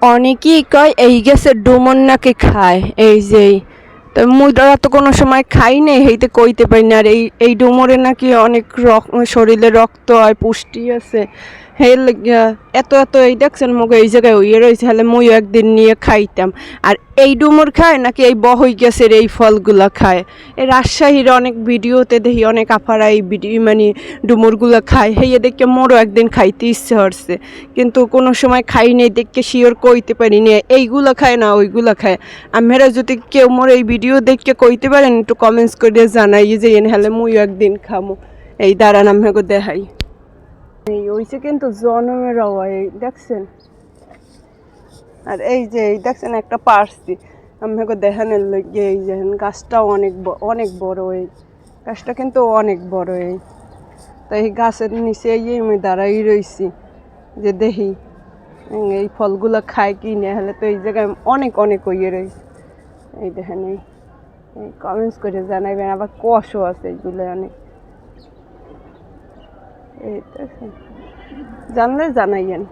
অনেকেই কয় এই গাছের ডুমুর নাকি খায়, এই যে তো মুইরা তো কোনো সময় খাই নাই, হেইতে কইতে পারি না। আর এই ডুমুরে নাকি অনেক শরীরে রক্ত হয়, পুষ্টি আছে। সেই লাগিয়া এত এত এই দেখছেন মুগে এই জায়গায় হইয়ে রয়েছে, হলে মুইও একদিন নিয়ে খাইতাম। আর এই ডুমুর খায় নাকি এই বহই গাছের এই ফলগুলা খায়? এই রাজশাহীর অনেক ভিডিওতে দেখি অনেক আপারা এই ভিডিও মানে ডুমুরগুলা খায়, হেয়ে দেখে মোরও একদিন খাইতে ইচ্ছে হচ্ছে, কিন্তু কোনো সময় খাই নেই দেখে শিওর কইতে পারি নি এইগুলা খায় না ওইগুলা খায়। আমরা যদি কেউ মোর এই ভিডিও দেখে কইতে পারেন একটু কমেন্টস করে জানাই যে এনে হলে মুইও একদিন খামো। এই দাঁড়ান আমাকে দেখাই। এই হইছে কিন্তু জনমের এই দেখছেন। আর এই যে এই দেখছেন একটা পারছি আমাকে দেখানোর লগে, এই যে গাছটাও অনেক বড়, এই গাছটা কিন্তু অনেক বড়। এই তো এই গাছের নিচে আমি দাঁড়াই রয়েছি যে দেখি এই ফলগুলো খায় কি না, হলে তো এই জায়গায় অনেক অনেক হইয়ে রয়েছে। এই দেখেন এই কমেন্টস করে জানাইবেন। আবার কষও আছে এইগুলো অনেক, এই জানলে জানাইয়েন।